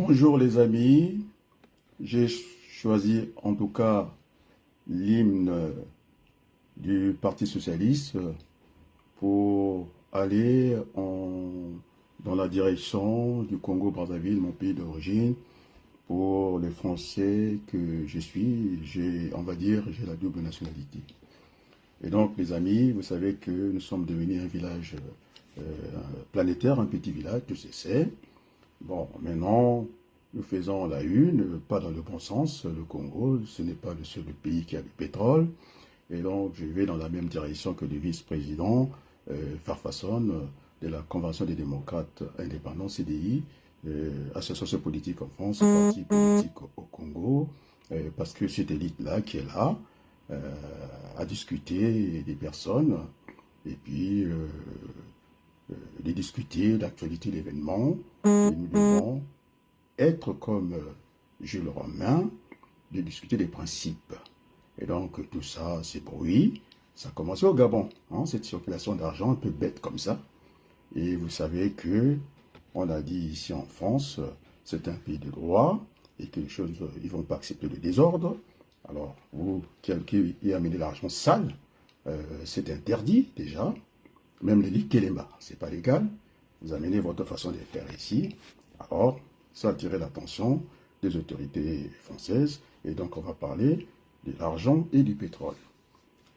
Bonjour les amis, j'ai choisi en tout cas l'hymne du Parti Socialiste pour aller dans la direction du Congo-Brazzaville, mon pays d'origine. Pour les Français que je suis, on va dire, j'ai la double nationalité. Et donc les amis, vous savez que nous sommes devenus un village euh, planétaire, un petit village, tout se sait. Bon, maintenant, nous faisons la une, pas dans le bon sens. Le Congo, ce n'est pas le seul pays qui a du pétrole. Et donc, je vais dans la même direction que le vice-président Farfasson de la Convention des démocrates indépendants, CDI, association politique en France, parti politique au Congo, parce que cette élite-là qui est là, a discuté des personnes, et puis de discuter d'actualité d'événements, et nous devons être comme Jules Romain, de discuter des principes. Et donc tout ça, ces bruits, ça a commencé au Gabon, hein, cette circulation d'argent un peu bête comme ça. Et vous savez que on a dit ici en France, c'est un pays de droit, et que les choses, ils ne vont pas accepter le désordre. Alors, vous, qui amenez l'argent sale, c'est interdit déjà. Même les Likelema, ce n'est pas légal. Vous amenez votre façon de faire ici. Alors, ça a attiré l'attention des autorités françaises. Et donc, on va parler de l'argent et du pétrole.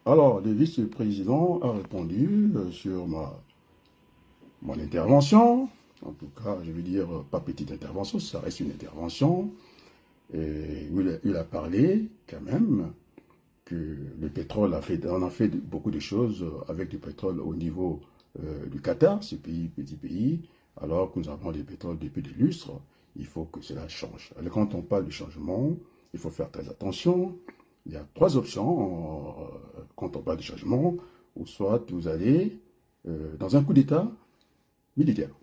Alors, le vice-président a répondu sur mon intervention. En tout cas, je veux dire, pas petite intervention, ça reste une intervention. Et il a parlé quand même que le pétrole on a fait beaucoup de choses avec du pétrole au niveau du Qatar, ce pays, petit pays, alors que nous avons du pétrole depuis des lustres. Il faut que cela change. Alors, quand on parle de changement, il faut faire très attention. Il y a trois options quand on parle de changement, ou soit vous allez dans un coup d'État militaire.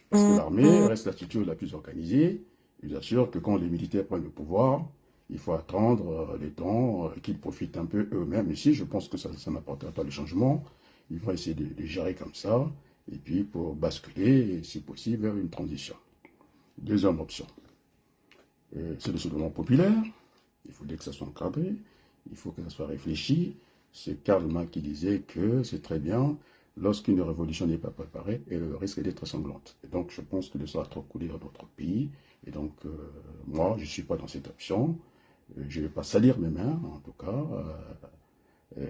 Parce que l'armée reste la structure la plus organisée. Je vous assure que quand les militaires prennent le pouvoir, il faut attendre le temps qu'ils profitent un peu eux-mêmes. Ici, je pense que ça n'apportera pas de changement. Ils vont essayer de gérer comme ça, et puis pour basculer, si possible, vers une transition. Deuxième option, c'est le soulèvement populaire. Il faudrait que ça soit encadré, il faut que ça soit réfléchi. C'est Karl Marx qui disait que c'est très bien, lorsqu'une révolution n'est pas préparée, elle risque d'être sanglante. Et donc, je pense que le sang a trop coulé dans notre pays. Et donc, moi, je ne suis pas dans cette option. Je ne vais pas salir mes mains, en tout cas.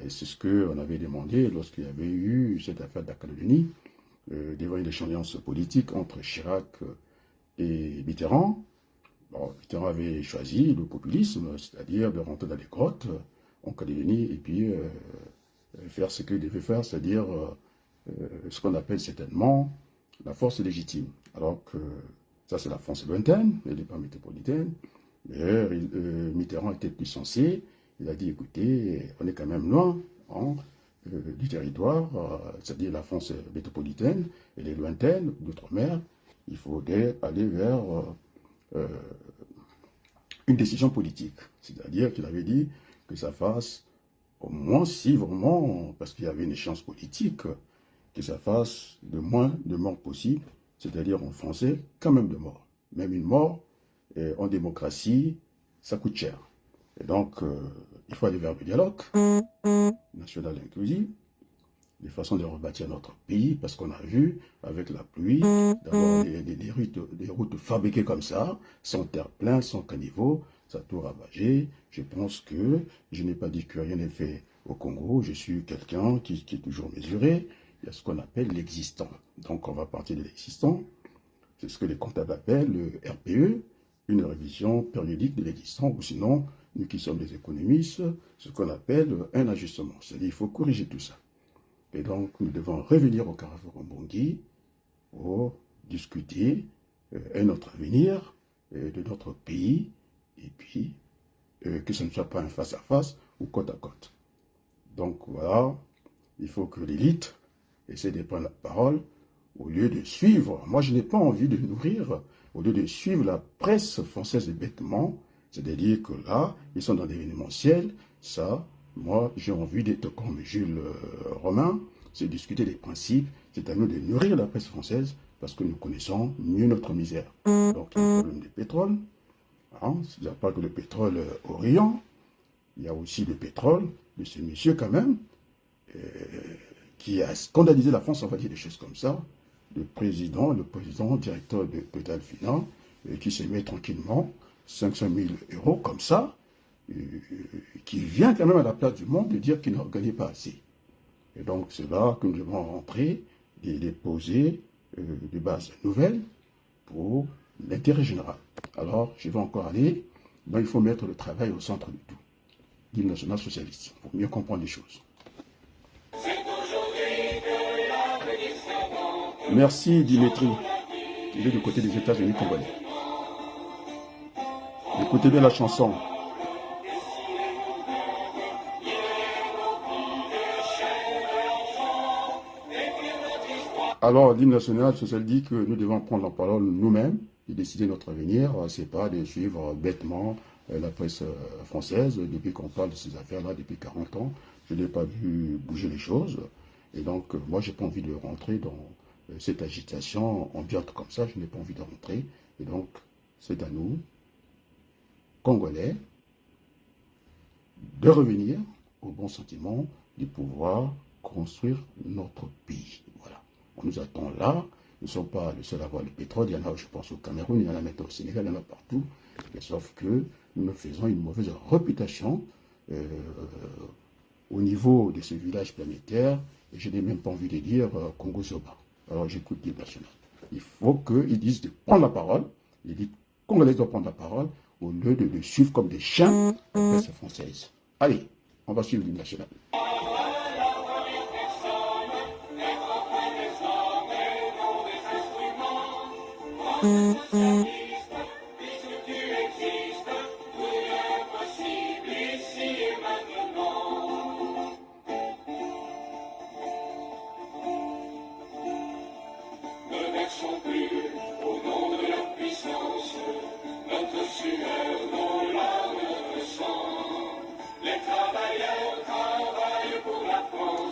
C'est ce qu'on avait demandé lorsqu'il y avait eu cette affaire d'Académie, devant une échéance politique entre Chirac et Mitterrand. Bon, Mitterrand avait choisi le populisme, c'est-à-dire de rentrer dans les grottes en Calédonie et puis faire ce qu'il devait faire, c'est-à-dire ce qu'on appelle certainement la force légitime. Alors que ça, c'est la France lointaine, elle n'est pas métropolitaine. Mais Mitterrand était plus sensé. Il a dit, écoutez, on est quand même loin hein, du territoire, c'est-à-dire la France métropolitaine, elle est lointaine, d'outre-mer. Il faudrait aller vers une décision politique. C'est-à-dire qu'il avait dit que ça fasse, au moins si vraiment, parce qu'il y avait une échéance politique, que ça fasse le moins de morts possible, c'est-à-dire en français, quand même de morts. Même une mort, en démocratie, ça coûte cher. Et donc, il faut aller vers le dialogue national inclusif, de façon de rebâtir notre pays, parce qu'on a vu, avec la pluie, d'avoir des routes fabriquées comme ça, sans terre-plein, sans caniveau, ça a tout ravagé. Je pense que je n'ai pas dit que rien n'est fait au Congo, je suis quelqu'un qui est toujours mesuré. Il y a ce qu'on appelle l'existant. Donc, on va partir de l'existant. C'est ce que les comptables appellent le RPE, une révision périodique de l'existant, ou sinon, nous qui sommes des économistes, ce qu'on appelle un ajustement. C'est-à-dire qu'il faut corriger tout ça. Et donc, nous devons revenir au carrefour Mbongi pour discuter un autre avenir de notre pays, et puis que ce ne soit pas un face-à-face ou côte à côte. Donc voilà, il faut que l'élite essaie de prendre la parole au lieu de suivre. Moi, je n'ai pas envie de nourrir, au lieu de suivre la presse française bêtement, c'est-à-dire que là, ils sont dans l'événementiel, ça, moi, j'ai envie d'être comme Jules Romain, c'est discuter des principes, c'est à nous de nourrir la presse française parce que nous connaissons mieux notre misère. Donc, il y a le problème du pétrole. Hein, il n'y a pas que le pétrole Orient, il y a aussi le pétrole de ce monsieur quand même, qui a scandalisé la France, on va dire des choses comme ça, le président directeur de Total Finance, qui se met tranquillement 500 000 euros comme ça, qui vient quand même à la place du monde de dire qu'il n'a gagné pas assez. Et donc c'est là que nous devons rentrer et déposer des bases nouvelles pour l'intérêt général. Alors, je vais encore aller, donc il faut mettre le travail au centre de tout. L'hymne national socialiste, pour mieux comprendre les choses. Merci Dimitri, il est du côté des États-Unis congolais. Écoutez bien la chanson. Alors, l'hymne national social dit que nous devons prendre la parole nous-mêmes et décider notre avenir. C'est pas de suivre bêtement la presse française. Depuis qu'on parle de ces affaires-là, depuis 40 ans, je n'ai pas vu bouger les choses. Et donc, moi, j'ai pas envie de rentrer dans cette agitation ambiante comme ça. Je n'ai pas envie de rentrer. Et donc, c'est à nous, Congolais, de revenir au bon sentiment de pouvoir construire notre pays. Voilà. On nous attend là. Nous ne sommes pas les seuls à avoir le pétrole. Il y en a, je pense, au Cameroun, il y en a maintenant au Sénégal, il y en a partout. Mais sauf que nous nous faisons une mauvaise réputation au niveau de ce village planétaire. Et je n'ai même pas envie de dire Congo-Zoba. Alors j'écoute l'hymne national. Il faut qu'ils disent de prendre la parole. Les élites congolaises doivent prendre la parole au lieu de le suivre comme des chiens la presse française. Allez, on va suivre l'hymne national.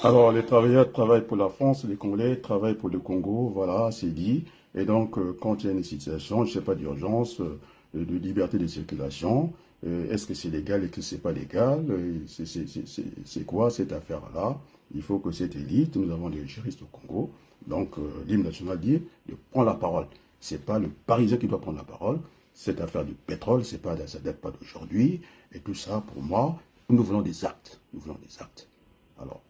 Alors, les travailleurs travaillent pour la France, les Congolais travaillent pour le Congo, voilà, c'est dit. Et donc, quand il y a une situation, je ne sais pas, d'urgence, de liberté de circulation, est-ce que c'est légal et que c'est pas légal? C'est quoi cette affaire-là? Il faut que cette élite, nous avons des juristes au Congo, donc l'hymne national dit de prendre la parole. C'est pas le Parisien qui doit prendre la parole. Cette affaire du pétrole, ça date pas d'aujourd'hui. Et tout ça, pour moi, nous voulons des actes. Nous voulons des actes. Alors,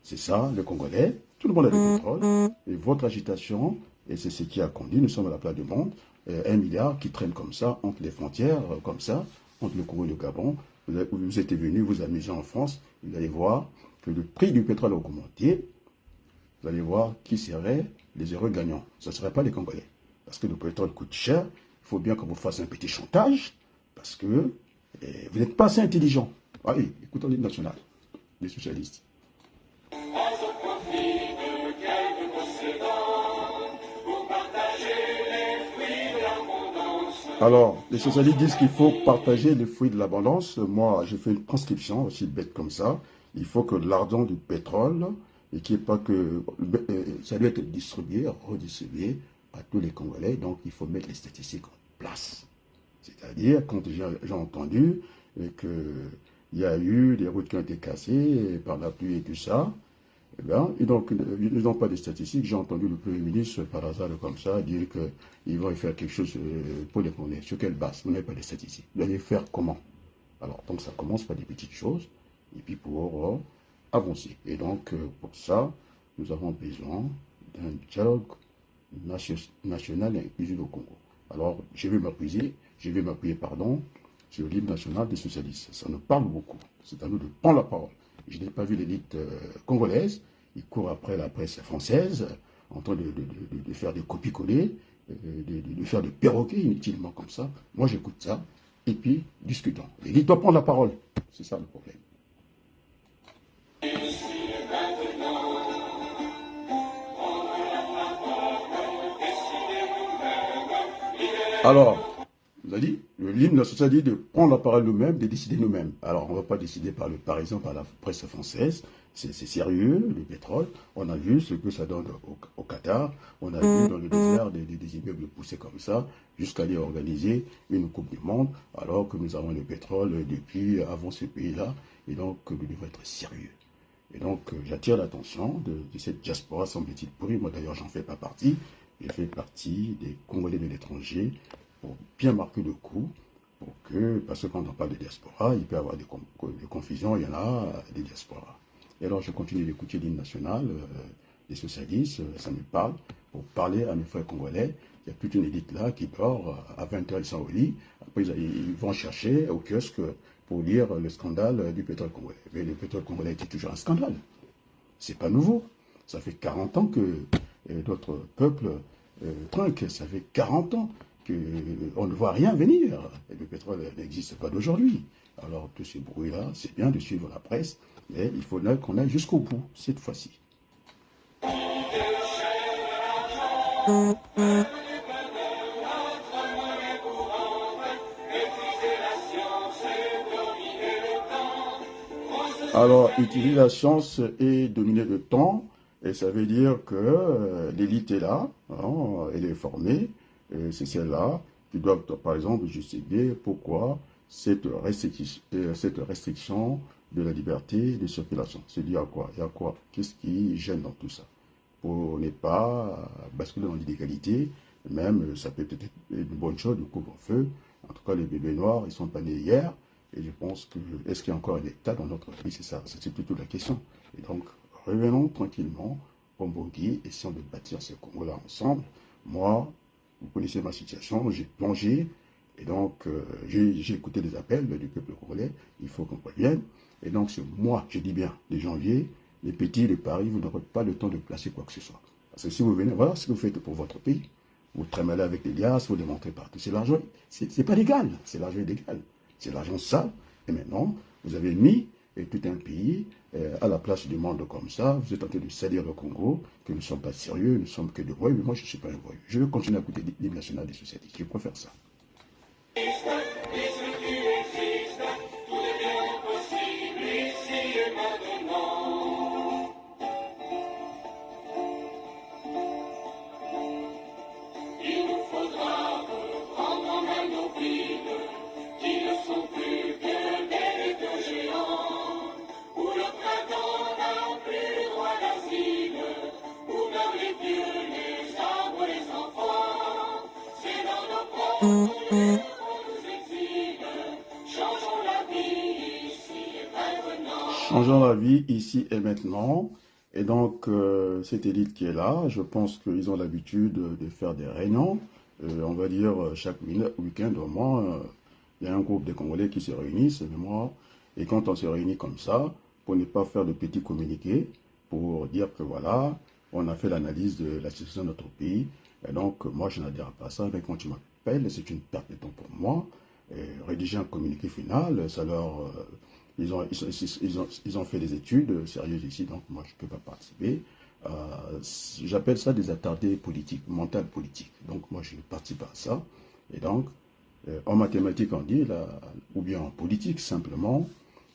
c'est ça, le Congolais, tout le monde a du pétrole, et votre agitation, et c'est ce qui a conduit, nous sommes à la place du monde, 1 milliard qui traîne comme ça, entre les frontières, comme ça, entre le Congo et le Gabon. Vous êtes venus vous amuser en France, vous allez voir que le prix du pétrole a augmenté, vous allez voir qui seraient les heureux gagnants. Ce ne seraient pas les Congolais. Parce que le pétrole coûte cher, il faut bien qu'on vous fasse un petit chantage, parce que vous n'êtes pas assez intelligent. Allez, écoutons l'hymne national, les socialistes. Alors, les socialistes disent qu'il faut partager les fruits de l'abondance. Moi, j'ai fait une transcription aussi bête comme ça. Il faut que l'argent du pétrole, et qu'il n'y ait pas que... ça doit être distribué, redistribué à tous les Congolais. Donc, il faut mettre les statistiques en place. C'est-à-dire, quand j'ai entendu qu'il y a eu des routes qui ont été cassées par la pluie et tout ça, eh bien, et donc, ils n'ont pas de statistiques. J'ai entendu le Premier ministre, par hasard, comme ça, dire qu'ils vont faire quelque chose pour les Congolais. Sur quelle base? Vous n'avez pas de statistiques. Vous allez faire comment? Alors, donc, ça commence par des petites choses, et puis pour avancer. Et donc, pour ça, nous avons besoin d'un dialogue national et inclusif au Congo. Alors, je vais m'appuyer, sur l'hymne national des socialistes. Ça nous parle beaucoup. C'est à nous de prendre la parole. Je n'ai pas vu l'élite congolaise. Ils courent après la presse française, en train de faire des copies-coller, de faire des perroquets inutilement comme ça. Moi, j'écoute ça. Et puis, discutons. L'élite doit prendre la parole. C'est ça le problème. Alors, vous avez dit, l'hymne national dit de prendre la parole nous-mêmes, de décider nous-mêmes. Alors, on ne va pas décider par le Parisien, par la presse française. C'est sérieux, le pétrole. On a vu ce que ça donne au Qatar. Qatar, on a vu dans le désert des immeubles poussés comme ça, jusqu'à aller organiser une Coupe du Monde, alors que nous avons le pétrole depuis avant ce pays-là, et donc nous devons être sérieux. Et donc j'attire l'attention de cette diaspora, semble-t-il pourrie. Moi d'ailleurs, j'en fais pas partie. Je fais partie des Congolais de l'étranger pour bien marquer le coup, parce que quand on parle de diaspora, il peut y avoir des confusions, il y en a des diasporas. Et alors je continue d'écouter l'hymne national des socialistes, ça me parle, pour parler à mes frères congolais. Il y a toute une élite là qui dort, à 20 h ils sont au lit, après ils vont chercher au kiosque pour lire le scandale du pétrole congolais. Mais le pétrole congolais était toujours un scandale. C'est pas nouveau. Ça fait 40 ans que d'autres peuples trinquent. Ça fait 40 ans qu'on ne voit rien venir. Et le pétrole n'existe pas d'aujourd'hui. Alors, tous ces bruits-là, c'est bien de suivre la presse, mais il faut qu'on aille jusqu'au bout, cette fois-ci. Alors, utiliser la science et dominer le temps, et ça veut dire que l'élite est là, hein, elle est formée, c'est celle-là qui doivent, par exemple, justifier pourquoi cette restriction de la liberté de circulation. C'est dû à quoi? Il y a quoi? Qu'est-ce qui gêne dans tout ça? Pour ne pas basculer dans l'illégalité, même ça peut être une bonne chose, le couvre-feu. En tout cas, les bébés noirs, ils sont pas nés hier. Et je pense que, est-ce qu'il y a encore un État dans notre pays? C'est ça, c'est plutôt la question. Et donc, revenons tranquillement au Bangui, essayons de bâtir ce Congo-là ensemble. Moi, vous connaissez ma situation, j'ai plongé, et donc j'ai écouté les appels du peuple congolais, il faut qu'on revienne. Et donc, ce mois, je dis bien, de janvier, les petits, les paris, vous n'aurez pas le temps de placer quoi que ce soit. Parce que si vous venez, voilà ce que vous faites pour votre pays. Vous trémolez avec les liasses, vous démontrez partout. C'est l'argent, c'est pas légal, c'est l'argent illégal. C'est l'argent sale. Et maintenant, vous avez mis tout un pays à la place du monde comme ça. Vous êtes en train de salir le Congo, que nous ne sommes pas sérieux, nous ne sommes que des voyous. Mais moi, je ne suis pas un voyou. Je veux continuer à écouter l'hymne national des socialistes. Je préfère ça. Changeons la vie ici et maintenant. Et donc, cette élite qui est là, je pense qu'ils ont l'habitude de faire des réunions. On va dire chaque week-end au moins, il y a un groupe de Congolais qui se réunissent, et quand on se réunit comme ça, pour ne pas faire de petits communiqués, pour dire que voilà, on a fait l'analyse de la situation de notre pays. Et donc, moi, je n'adhère pas à ça, mais quand tu m'appelles, c'est une perte de temps pour moi. Et rédiger un communiqué final, ça leur... ils ont fait des études sérieuses ici, donc moi je ne peux pas participer. J'appelle ça des attardés politiques, mental politique. Donc moi je ne participe pas à ça. Et donc, en mathématiques on dit, ou bien en politique simplement,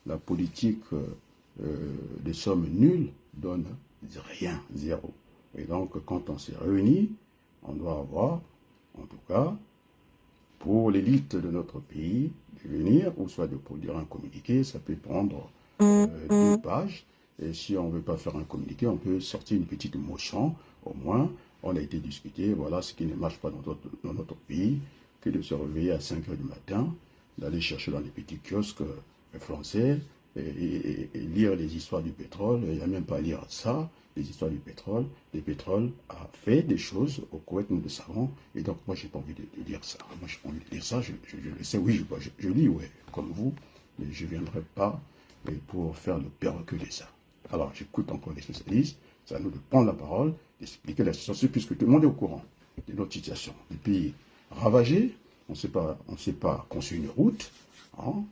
la politique des sommes nulles donne rien, zéro. Et donc quand on s'est réunis, on doit avoir, en tout cas, pour l'élite de notre pays, de venir, ou soit de produire un communiqué, ça peut prendre 2 pages. Et si on ne veut pas faire un communiqué, on peut sortir une petite motion. Au moins, on a été discuté, voilà ce qui ne marche pas dans notre pays, que de se réveiller à 5 h du matin, d'aller chercher dans les petits kiosques français et lire les histoires du pétrole. Il n'y a même pas à lire ça, les histoires du pétrole. Le pétrole a fait des choses au Koweït, nous le savons. Et donc, moi, je n'ai pas envie de lire ça. Moi, je n'ai pas envie de lire ça. Je le sais, oui, je lis, ouais, comme vous. Mais je ne viendrai pas pour faire le perroquet de ça. Alors, j'écoute encore les socialistes. C'est à nous de prendre la parole, d'expliquer la situation, puisque tout le monde est au courant de notre situation. Le pays ravagé, on ne sait pas construire une route, hein,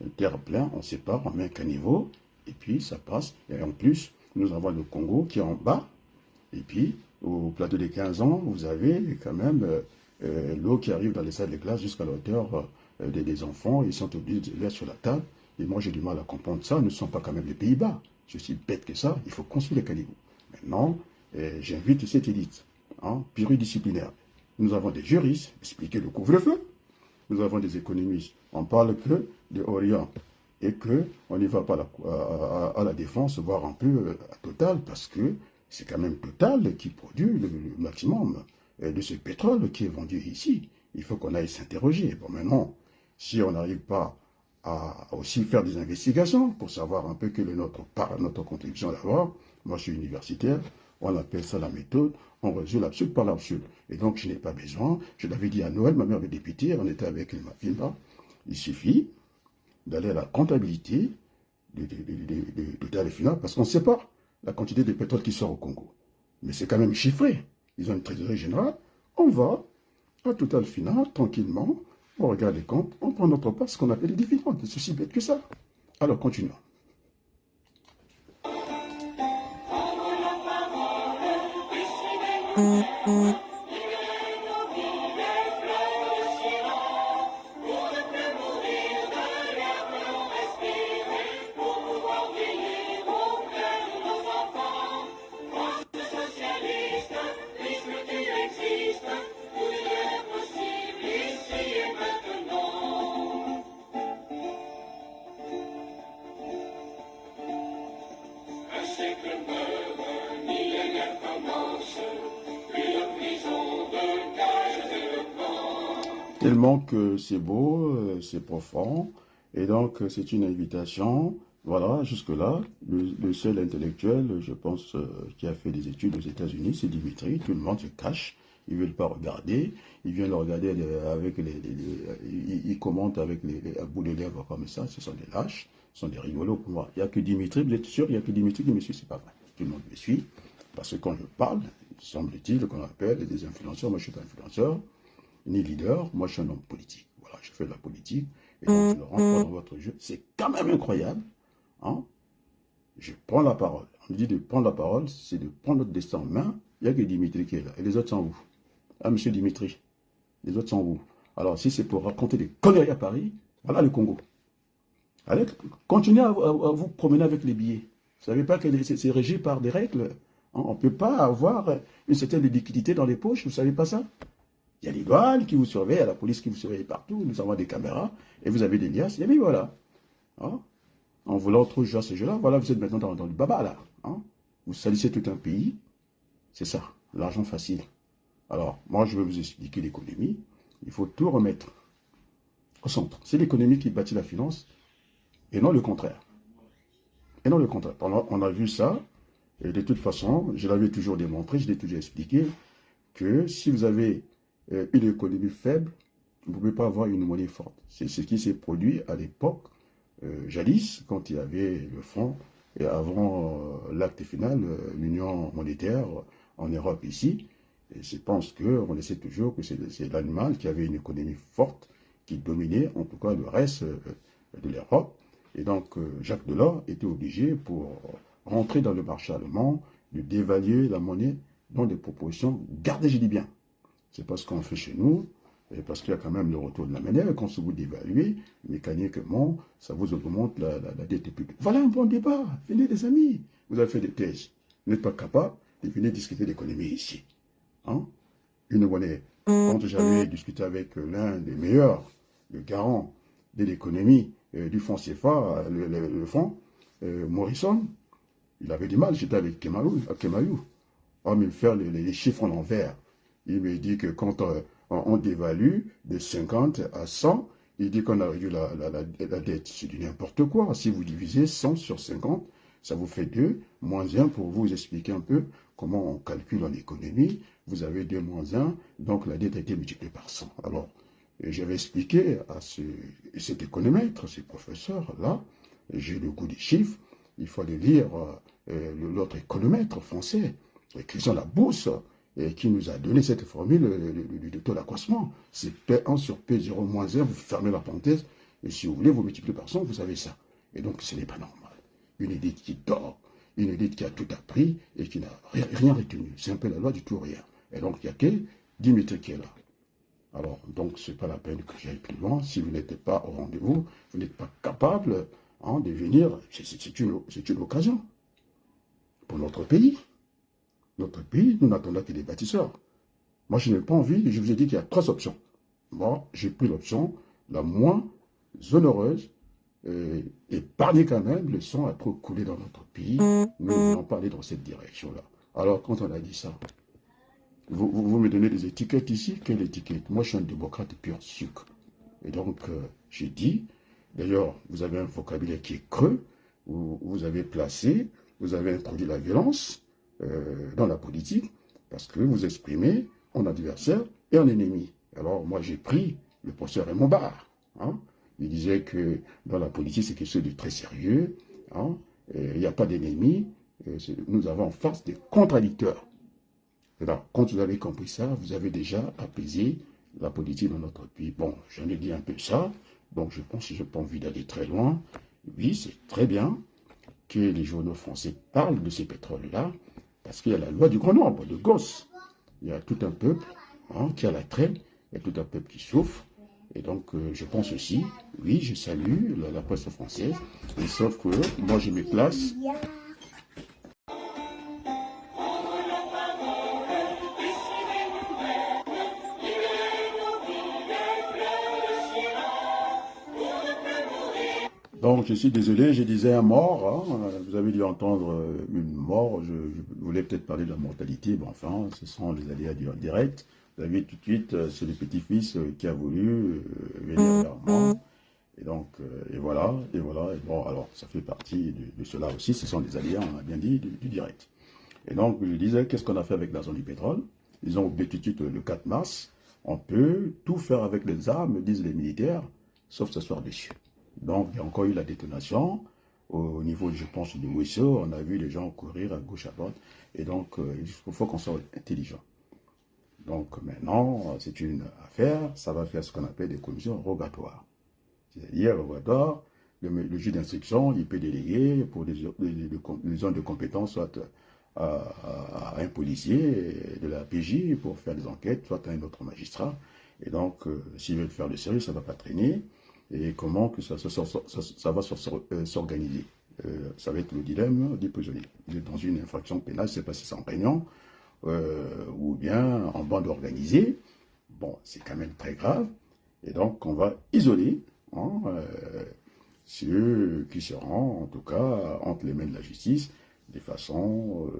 un terre-plein, on ne sait pas, on met un caniveau, et puis ça passe. Et en plus, nous avons le Congo qui est en bas, et puis au plateau des 15 ans, vous avez quand même l'eau qui arrive dans les salles de classe jusqu'à la hauteur des enfants, ils sont obligés de les sur la table. Et moi, j'ai du mal à comprendre ça. Nous ne sommes pas quand même les Pays-Bas. Je suis bête que ça. Il faut construire les caniveaux. Maintenant, j'invite cette élite pluridisciplinaire. Nous avons des juristes, expliquer le couvre-feu. Nous avons des économistes. On parle que de Orient et qu'on n'y va pas à la défense, voire un peu à Total, parce que c'est quand même Total qui produit le maximum de ce pétrole qui est vendu ici. Il faut qu'on aille s'interroger. Bon, maintenant, si on n'arrive pas à aussi faire des investigations pour savoir un peu quelle est notre contribution d'abord, moi je suis universitaire, on appelle ça la méthode, on résout l'absurde par l'absurde. Et donc je n'ai pas besoin, je l'avais dit à Noël, ma mère est députée, on était avec ma fille là, il suffit d'aller à la comptabilité de Total et Final, parce qu'on ne sait pas la quantité de pétrole qui sort au Congo. Mais c'est quand même chiffré. Ils ont une trésorerie générale. On va à Total Final, tranquillement, on regarde les comptes, on prend notre part, ce qu'on appelle les dividendes. C'est aussi bête que ça. Alors, continuons. Tellement que c'est beau, c'est profond, et donc c'est une invitation. Voilà, jusque-là, le seul intellectuel, je pense, qui a fait des études aux États-Unis, c'est Dimitri. Tout le monde se cache, ils ne veulent pas regarder. Ils viennent le regarder avec ils commentent avec à bout de lèvres comme ça. Ce sont des lâches, ce sont des rigolos pour moi. Il n'y a que Dimitri, vous êtes sûr, il n'y a que Dimitri qui me suit, c'est pas vrai. Tout le monde me suit, parce que quand je parle, semble-t-il qu'on appelle des influenceurs. Moi, je ne suis pas influenceur ni leader, moi je suis un homme politique. Voilà, je fais de la politique, et donc je ne rentre pas dans votre jeu. C'est quand même incroyable. Hein? Je prends la parole. On me dit de prendre la parole, c'est de prendre notre destin en main. Il n'y a que Dimitri qui est là. Et les autres sont où? Ah, monsieur Dimitri, les autres sont où? Alors, si c'est pour raconter des conneries à Paris, voilà le Congo. Allez, continuez à vous promener avec les billets. Vous ne savez pas que c'est régi par des règles. Hein? On ne peut pas avoir une certaine liquidité dans les poches, vous ne savez pas ça? Il y a les douanes qui vous surveillent, il y a la police qui vous surveille partout, nous avons des caméras, et vous avez des liasses, et bien voilà. Hein? En voulant trop jouer à ce jeu-là, voilà, vous êtes maintenant dans le baba, là. Hein? Vous salissez tout un pays, c'est ça, l'argent facile. Alors, moi, je vais vous expliquer l'économie. Il faut tout remettre au centre. C'est l'économie qui bâtit la finance, et non le contraire. Et non le contraire. On a vu ça, et de toute façon, je l'avais toujours démontré, je l'ai toujours expliqué, que si vous avez une économie faible, vous ne pouvez pas avoir une monnaie forte. C'est ce qui s'est produit à l'époque, jadis, quand il y avait le franc, et avant l'acte final, l'union monétaire en Europe ici. Et je pense qu'on essaie toujours que c'est l'Allemagne qui avait une économie forte, qui dominait en tout cas le reste de l'Europe. Et donc Jacques Delors était obligé, pour rentrer dans le marché allemand, de dévaluer la monnaie dans des proportions, gardez, je dis bien. C'est pas ce qu'on fait chez nous, et parce qu'il y a quand même le retour de la monnaie. Quand vous dévaluez, mécaniquement, ça vous augmente la dette publique. Voilà un bon débat. Venez, les amis. Vous avez fait des thèses. Vous n'êtes pas capable de venir discuter d'économie ici. Hein? Une monnaie. Quand j'avais discuté avec l'un des meilleurs, le garant de l'économie du fonds CFA, le fonds, Morrison, il avait du mal. J'étais avec Kemayou. On me faire les chiffres en l'envers. Il me dit que quand on dévalue de 50 à 100, il dit qu'on a réduit la dette. C'est du n'importe quoi. Si vous divisez 100 sur 50, ça vous fait 2, moins 1 pour vous expliquer un peu comment on calcule en économie. Vous avez 2 moins 1, donc la dette a été multipliée par 100. Alors, j'avais expliqué à cet économètre, ce professeur-là, j'ai le goût des chiffres, il faut aller lire l'autre économètre français, Christian Labousse, qui nous a donné cette formule du taux d'accroissement. C'est P1 sur P0 moins 1, vous fermez la parenthèse, et si vous voulez, vous multipliez par 100, vous avez ça. Et donc, ce n'est pas normal. Une élite qui dort, une élite qui a tout appris et qui n'a rien retenu. C'est un peu la loi du tout rien. Et donc, il n'y a que Dimitri qui est là. Alors, donc, ce n'est pas la peine que j'aille plus loin. Si vous n'êtes pas au rendez-vous, vous n'êtes pas capable de venir, c'est une occasion pour notre pays. Notre pays, nous n'attendons que des bâtisseurs. Moi, je n'ai pas envie, je vous ai dit qu'il y a 3 options. Moi, j'ai pris l'option la moins onéreuse, épargner quand même le sang à trop couler dans notre pays. Nous voulons pas aller dans cette direction-là. Alors, quand on a dit ça, vous me donnez des étiquettes ici. Quelle étiquette? Moi, je suis un démocrate pur sucre. Et donc, j'ai dit, d'ailleurs, vous avez un vocabulaire qui est creux, vous avez placé, vous avez introduit la violence dans la politique, parce que vous exprimez en adversaire et en ennemi. Alors, moi, j'ai pris le professeur Raymond Barre. Hein. Il disait que dans la politique, c'est quelque chose de très sérieux. Hein. Il n'y a pas d'ennemis. Nous avons en face des contradicteurs. Alors, quand vous avez compris ça, vous avez déjà apaisé la politique dans notre pays. Bon, j'en ai dit un peu ça. Donc, je pense que je n'ai pas envie d'aller très loin. Oui, c'est très bien que les journaux français parlent de ces pétroles-là, parce qu'il y a la loi du grand nombre, de Gauss. Il y a tout un peuple qui a la traîne, il y a tout un peuple qui souffre. Et donc, je pense aussi, oui, je salue la presse française, et sauf que moi, je me place. Donc, je suis désolé, je disais un mort. Hein. Vous avez dû entendre une mort. Je voulais peut-être parler de la mortalité. Bon, enfin, ce sont les aléas du direct. Vous avez tout de suite, c'est le petit-fils qui a voulu venir vers moi. Et donc, et voilà. Et bon, alors, ça fait partie de cela aussi. Ce sont les aléas, on a bien dit, du direct. Et donc, je disais, qu'est-ce qu'on a fait avec la zone du pétrole? Ils ont oublié tout de suite le 4 mars. On peut tout faire avec les armes, disent les militaires, sauf s'asseoir dessus. Donc, il y a encore eu la détonation au niveau, je pense, du Ouesso. On a vu les gens courir à gauche, à droite. Et donc, il faut qu'on soit intelligent. Donc, maintenant, c'est une affaire. Ça va faire ce qu'on appelle des commissions rogatoires. C'est-à-dire, rogatoire, le juge d'instruction, il peut déléguer pour les zones de compétence, soit à un policier de la PJ pour faire des enquêtes, soit à un autre magistrat. Et donc, s'ils veulent faire le sérieux, ça ne va pas traîner. Et comment que ça va s'organiser. Ça va être le dilemme des prisonniers. Vous êtes dans une infraction pénale, je ne sais pas si c'est en réunion ou bien en bande organisée. Bon, c'est quand même très grave. Et donc, on va isoler ceux qui seront, en tout cas, entre les mains de la justice, de façon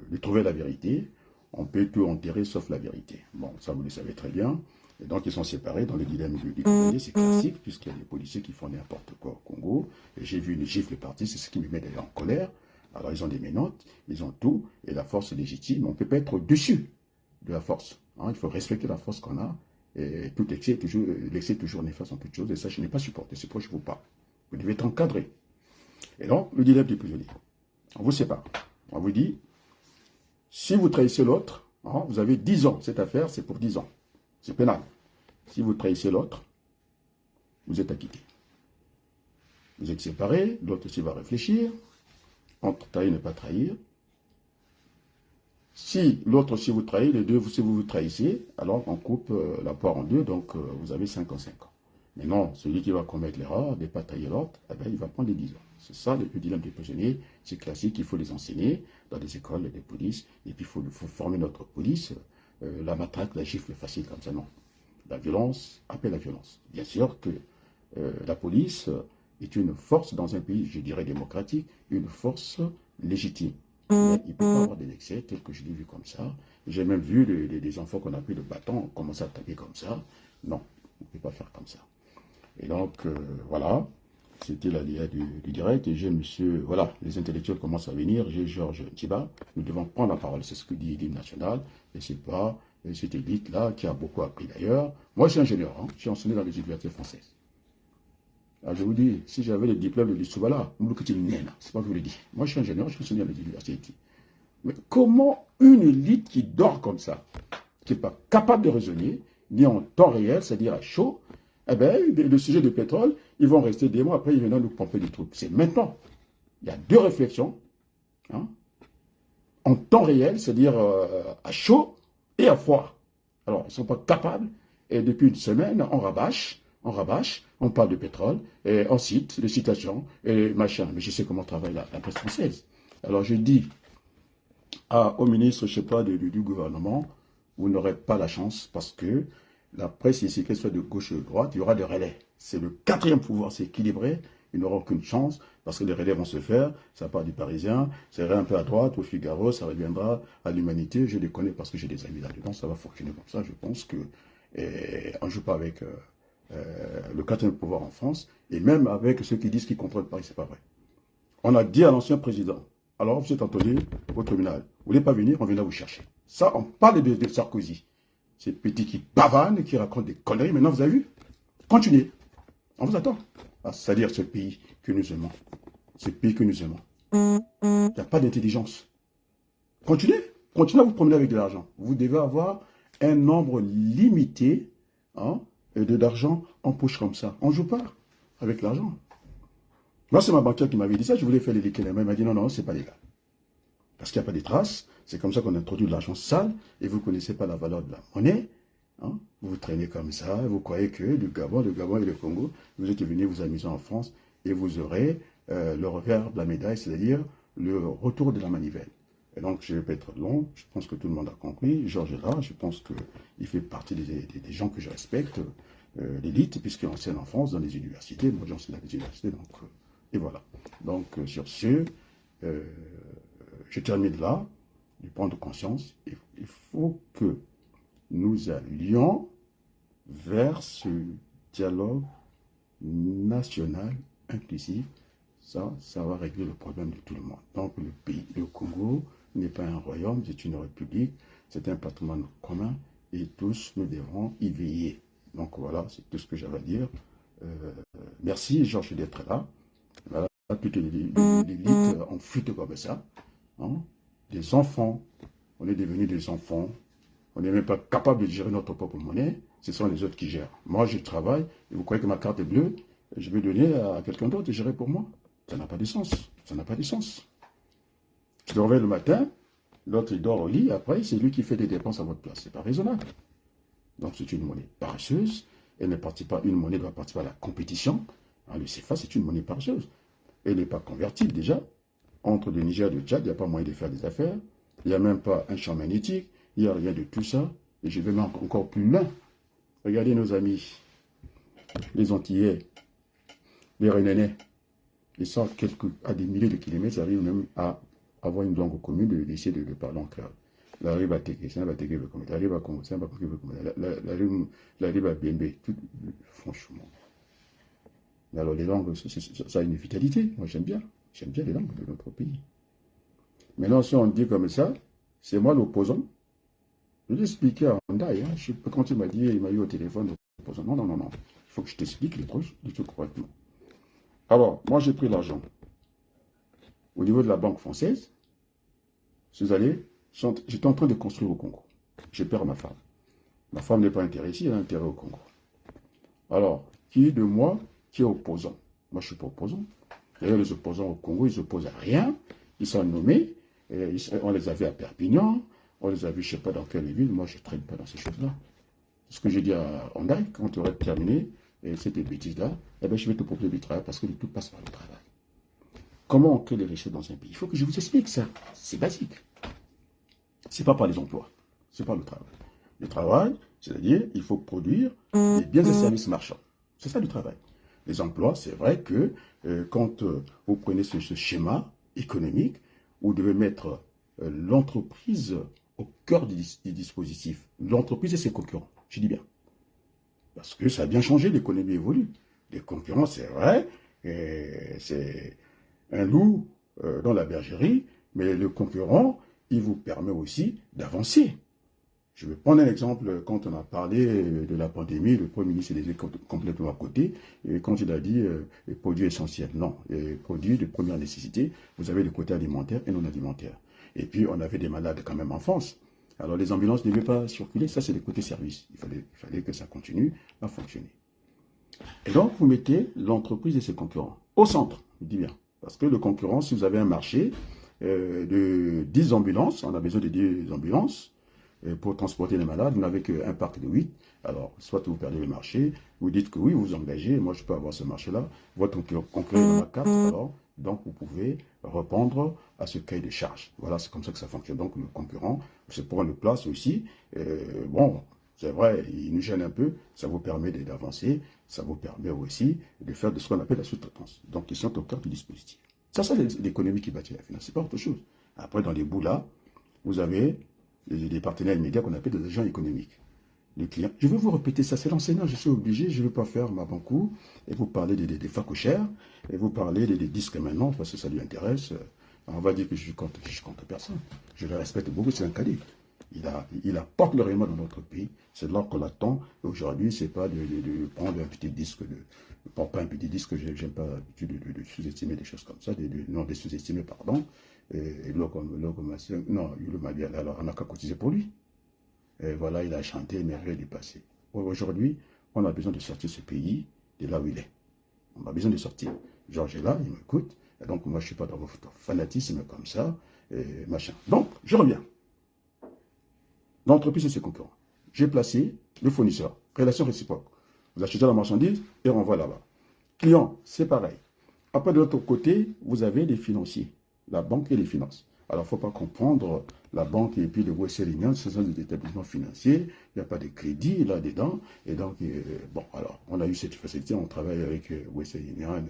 de trouver la vérité. On peut tout enterrer sauf la vérité. Bon, ça vous le savez très bien. Et donc, ils sont séparés dans le dilemme du prisonnier. C'est classique, puisqu'il y a des policiers qui font n'importe quoi au Congo. Et j'ai vu une gifle partie, c'est ce qui me met d'ailleurs en colère. Alors, ils ont des menottes, ils ont tout, et la force est légitime. On ne peut pas être au-dessus de la force. Hein. Il faut respecter la force qu'on a. Et tout excès, l'excès toujours néfaste en toute chose. Et ça, je n'ai pas supporté. C'est pourquoi je vous parle. Vous devez être encadré. Et donc, le dilemme du prisonnier. On vous sépare. On vous dit, si vous trahissez l'autre, hein, vous avez 10 ans. Cette affaire, c'est pour 10 ans. C'est pénal. Si vous trahissez l'autre, vous êtes acquitté. Vous êtes séparés, l'autre aussi va réfléchir, entre trahir et ne pas trahir. Si l'autre aussi vous trahit, les deux, si vous vous trahissez, alors on coupe la poire en deux, donc vous avez 55 ans. Mais non, celui qui va commettre l'erreur de ne pas trahir l'autre, eh bien, il va prendre les 10 ans. C'est ça le dilemme des prisonniers, c'est classique, il faut les enseigner dans les écoles, des polices, et puis il faut former notre police. La matraque, la gifle facile comme ça, non. La violence appelle la violence. Bien sûr que la police est une force dans un pays, je dirais démocratique, une force légitime. Mais il ne peut pas avoir des excès tels que je l'ai vu comme ça. J'ai même vu des enfants qu'on a pris le bâton commencer à taper comme ça. Non, on ne peut pas faire comme ça. Et donc, voilà, c'était l'idée du direct. Et j'ai monsieur, voilà, les intellectuels commencent à venir. J'ai Georges Tiba. Nous devons prendre la parole. C'est ce que dit l'hymne national. Et c'est pas cette élite-là qui a beaucoup appris d'ailleurs. Moi, je suis ingénieur. Hein. Je suis enseigné dans les universités françaises. Alors, je vous dis, si j'avais le diplôme de l'Issoubala, c'est pas que je vous le dis. Moi, je suis ingénieur, je suis enseigné dans les universités. Mais comment une élite qui dort comme ça, qui n'est pas capable de raisonner, ni en temps réel, c'est-à-dire à chaud, eh bien, le sujet du pétrole, ils vont rester des mois, après ils viennent nous pomper des trucs. C'est maintenant. Il y a deux réflexions. Hein, en temps réel, c'est-à-dire à chaud et à froid. Alors, ils ne sont pas capables. Et depuis une semaine, on rabâche, on parle de pétrole, et on cite les citations, et machin. Mais je sais comment travaille la presse française. Alors, je dis, au ministre, je sais pas, du gouvernement, vous n'aurez pas la chance parce que la presse ici, qu'elle soit de gauche ou de droite, il y aura des relais. C'est le quatrième pouvoir, c'est équilibré. Il n'aura aucune chance parce que les relais vont se faire. Ça part du Parisien, ça ira un peu à droite, au Figaro, ça reviendra à l'Humanité. Je les connais parce que j'ai des amis là-dedans. Ça va fonctionner comme ça. Je pense que on ne joue pas avec le quatrième pouvoir en France et même avec ceux qui disent qu'ils contrôlent Paris, c'est pas vrai. On a dit à l'ancien président, alors vous êtes entendu au tribunal, vous voulez pas venir, on vient là vous chercher. Ça, on parle de Sarkozy. Ces petits qui bavanent, qui racontent des conneries. Maintenant, vous avez vu? Continuez. On vous attend. Ah, c'est-à-dire ce pays que nous aimons. Ce pays que nous aimons. Il n'y a pas d'intelligence. Continuez. Continuez à vous promener avec de l'argent. Vous devez avoir un nombre limité hein, d'argent en poche comme ça. On ne joue pas avec l'argent. Moi, c'est ma banquière qui m'avait dit ça. Je voulais faire les liquides. Elle m'a dit non, non, c'est pas légal. Parce qu'il n'y a pas de traces. C'est comme ça qu'on introduit de l'argent sale et vous ne connaissez pas la valeur de la monnaie. Hein? Vous traînez comme ça, vous croyez que le Gabon et le Congo, vous êtes venus vous amuser en France et vous aurez le revers de la médaille, c'est-à-dire le retour de la manivelle. Et donc, je ne vais pas être long, je pense que tout le monde a compris. Georges est là, je pense qu'il fait partie des gens que je respecte, l'élite, puisqu'il enseigne en France dans les universités. Moi, j'enseigne dans les universités, donc, et voilà. Donc, sur ce, je termine là. De prendre conscience, il faut que nous allions vers ce dialogue national inclusif. Ça va régler le problème de tout le monde. Donc le pays, le Congo, n'est pas un royaume, c'est une république, c'est un patrimoine commun et tous nous devrons y veiller. Donc voilà, c'est tout ce que j'avais à dire. Merci Georges d'être là. Voilà, toute l'élite en flûte comme ça. Hein? Des enfants, on est devenus des enfants, on n'est même pas capable de gérer notre propre monnaie, ce sont les autres qui gèrent. Moi, je travaille, et vous croyez que ma carte est bleue, je vais donner à quelqu'un d'autre de gérer pour moi. Ça n'a pas de sens, ça n'a pas de sens. Je me réveille le matin, l'autre il dort au lit, après c'est lui qui fait des dépenses à votre place. C'est pas raisonnable. Donc c'est une monnaie paresseuse, elle ne participe pas, une monnaie doit participer à la compétition. Le CFA, c'est une monnaie paresseuse. Elle n'est pas convertible déjà. Entre le Niger et le Tchad, il n'y a pas moyen de faire des affaires. Il n'y a même pas un champ magnétique. Il n'y a rien de tout ça. Et je vais même encore plus loin. Regardez nos amis, les Antillais, les Réunionnais. Ils sont à des milliers de kilomètres, ils arrivent même à avoir une langue commune, d'essayer de parler en créole. La rive à Téké, c'est un Batéké, la rive à Congo, c'est un Batéké, la rive à Bembe, franchement. Alors les langues, ça a une vitalité. Moi j'aime bien les langues de notre pays. Maintenant, si on dit comme ça, c'est moi l'opposant. Je l'ai expliqué à Hondaï, quand il m'a eu au téléphone, l'opposant. Non, non, non, non. Il faut que je t'explique les trucs correctement. Alors, moi j'ai pris l'argent. Au niveau de la banque française, j'étais en train de construire au Congo. Je perds ma femme. Ma femme n'est pas intéressée, elle a intérêt au Congo. Alors, qui de moi qui est opposant? Moi je ne suis pas opposant. D'ailleurs, les opposants au Congo, ils s'opposent à rien. Ils sont nommés. On les a vus à Perpignan. On les a vus, je ne sais pas dans quelle ville. Moi, je ne traîne pas dans ces choses-là. Ce que j'ai dit à Hondaï, quand tu aurais terminé cette bêtise-là, eh bien, je vais te proposer du travail parce que tout passe par le travail. Comment on crée les richesses dans un pays? Il faut que je vous explique ça. C'est basique. Ce n'est pas par les emplois. C'est par le travail. Le travail, c'est-à-dire, il faut produire des biens et services marchands. C'est ça le travail. Les emplois, c'est vrai que quand vous prenez ce schéma économique, vous devez mettre l'entreprise au cœur du dispositif. L'entreprise et ses concurrents, je dis bien. Parce que ça a bien changé, l'économie évolue. Les concurrents, c'est vrai, c'est un loup dans la bergerie, mais le concurrent, il vous permet aussi d'avancer. Je vais prendre un exemple, quand on a parlé de la pandémie, le Premier ministre était complètement à côté, et quand il a dit les produits essentiels, non, les produits de première nécessité, vous avez le côté alimentaire et non alimentaire. Et puis on avait des malades quand même en France. Alors les ambulances ne devaient pas circuler, ça c'est le côté service. Il fallait que ça continue à fonctionner. Et donc vous mettez l'entreprise et ses concurrents au centre, je dis bien. Parce que le concurrent, si vous avez un marché de 10 ambulances, on a besoin de 10 ambulances, pour transporter les malades, vous n'avez qu'un parc de 8. Alors, soit vous perdez le marché, vous dites que oui, vous vous engagez, moi je peux avoir ce marché-là, votre concurrent en a 4, alors Donc, vous pouvez répondre à ce cahier de charge. Voilà, c'est comme ça que ça fonctionne. Donc, le concurrent se prend une place aussi. Bon, c'est vrai, il nous gêne un peu. Ça vous permet d'avancer. Ça vous permet aussi de faire de ce qu'on appelle la sous-traitance. Donc, ils sont au cœur du dispositif. Ça, c'est l'économie qui bâtit la finance. C'est pas autre chose. Après, dans les bouts là, vous avez des partenaires immédiats qu'on appelle des agents économiques. Les clients. Je vais vous répéter ça, c'est l'enseignant, je suis obligé, je ne vais pas faire ma banco et vous parler des facochères et vous parler des disques maintenant parce que ça lui intéresse. On va dire que je compte personne. Je le respecte beaucoup, c'est un cadet. Il apporte le rayonnement dans notre pays. C'est là qu'on l'attend. Aujourd'hui, c'est pas de prendre un petit disque, pas un petit disque, j'aime pas l'habitude de sous-estimer des choses comme ça, non, de sous-estimer, pardon. Non, il m'a bien, alors on n'a qu'à cotiser pour lui. Et voilà, il a chanté les merveilles du passé. Aujourd'hui, on a besoin de sortir ce pays de là où il est. On a besoin de sortir. Georges est là, il m'écoute. Et donc, moi, je ne suis pas dans votre fanatisme comme ça, et machin. Donc, je reviens. L'entreprise et ses concurrents. J'ai placé le fournisseur. Relation réciproque. Vous achetez la marchandise et renvoie là-bas. Client, c'est pareil. Après, de l'autre côté, vous avez les financiers. La banque et les finances. Alors, il ne faut pas comprendre la banque et puis le Western Union, ce sont des établissements financiers, il n'y a pas de crédit là-dedans. Et donc, bon, alors, on a eu cette facilité, on travaille avec Western Union,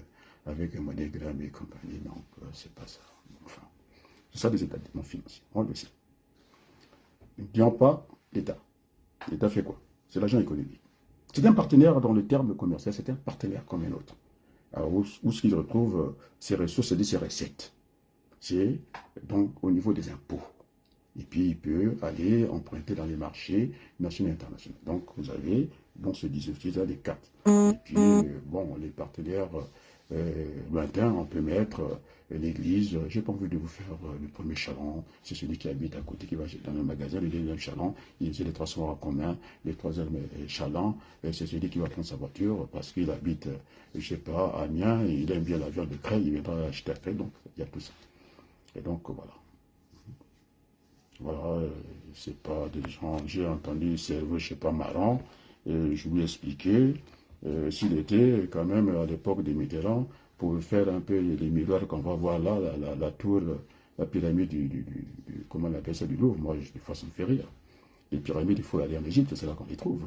avec MoneyGram et compagnie, donc c'est pas ça. Enfin, c'est ça des établissements financiers, on le sait. N'oublions pas l'État. L'État fait quoi? C'est l'agent économique. C'est un partenaire dans le terme commercial, c'est un partenaire comme un autre. Alors, où est-ce qu'il retrouve ses ressources et ses recettes? C'est donc au niveau des impôts. Et puis, il peut aller emprunter dans les marchés nationaux et internationaux. Donc, vous avez dans ce dispositif-là des cartes. Et puis, bon, les partenaires lointains, on peut mettre l'église. J'ai pas envie de vous faire le premier chaland. C'est celui qui habite à côté, qui va dans le magasin. Le deuxième chaland, il essaie les transports en commun. Le troisième chaland, c'est celui qui va prendre sa voiture parce qu'il habite, je sais pas, à Amiens. Et il aime bien l'avion de Creil. Il viendra acheter à Creil. Donc, il y a tout ça. Et donc, voilà. Voilà, c'est pas des gens, j'ai entendu cerveau, je sais pas, marrant, je lui ai expliqué, s'il était quand même à l'époque des Mitterrand, pour faire un peu les miroirs qu'on va voir là, la tour, la pyramide comment on appelle ça, du Louvre, moi, des fois, ça me fait rire. Les pyramides, il faut aller en Égypte, c'est là qu'on les trouve.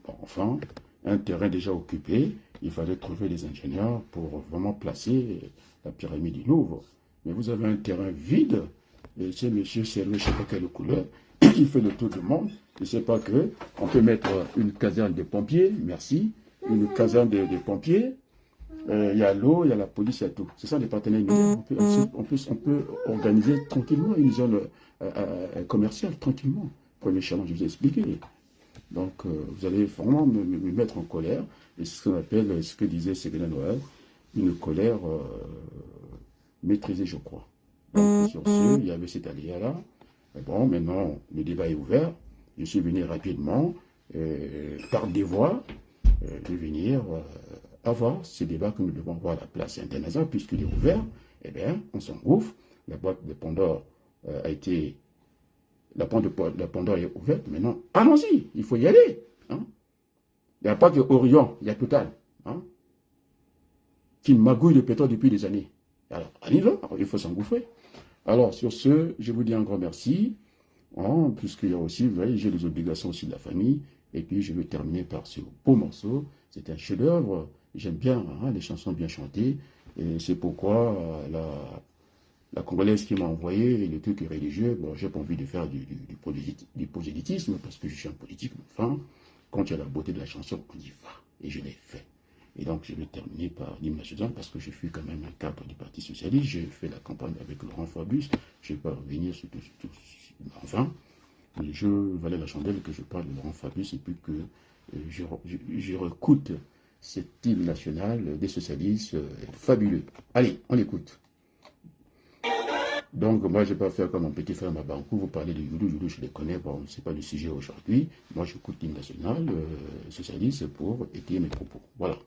Bon, enfin, un terrain déjà occupé, il fallait trouver des ingénieurs pour vraiment placer la pyramide du Louvre. Mais vous avez un terrain vide, et c'est monsieur Servet, je ne sais pas quelle couleur, qui fait le tour du monde. Je ne sais pas que on peut mettre une caserne de pompiers, merci, une caserne de pompiers, il y a l'eau, il y a la police, il y a tout. C'est ça les partenaires immédiats. On peut organiser tranquillement une zone commerciale, tranquillement. Premier challenge, je vous ai expliqué. Donc, vous allez vraiment me mettre en colère. Et c'est ce qu'on appelle, ce que disait Ségolène Noël, une colère maîtrisée, je crois. Donc, sur ce, il y avait cet aléa-là. Bon, maintenant, le débat est ouvert. Je suis venu rapidement, par des voies, de venir avoir ce débat que nous devons avoir à la place internationale, puisqu'il est ouvert. Eh bien, on s'engouffre. La boîte de Pandore a été... La porte de Pandore est ouverte. Maintenant, allons-y, il faut y aller. Hein. Il n'y a pas que Orion, il y a Total. Hein, qui magouille le pétrole depuis des années. Alors, allez-y, il faut s'engouffrer. Alors, sur ce, je vous dis un grand merci, hein, puisqu'il y a aussi, vous voyez, j'ai les obligations aussi de la famille, et puis je vais terminer par ce beau morceau. C'est un chef-d'œuvre, j'aime bien hein, les chansons bien chantées, et c'est pourquoi la Congolaise qui m'a envoyé le truc religieux, bon, j'ai pas envie de faire du prosélytisme, parce que je suis un politique, mais enfin, quand il y a la beauté de la chanson, on y va, et je l'ai fait. Et donc, je vais terminer par l'hymne national parce que je suis quand même un cadre du Parti Socialiste. J'ai fait la campagne avec Laurent Fabius. Je ne vais pas revenir sur tout. Enfin, je valais la chandelle que je parle de Laurent Fabius et puis que je recoute cet hymne national des socialistes fabuleux. Allez, on l'écoute. Donc, moi, je ne vais pas faire comme mon petit frère Mabankou, vous parlez de Youdou, je les connais, bon, ce n'est pas le sujet aujourd'hui. Moi, j'écoute l'hymne national socialiste pour étayer mes propos. Voilà.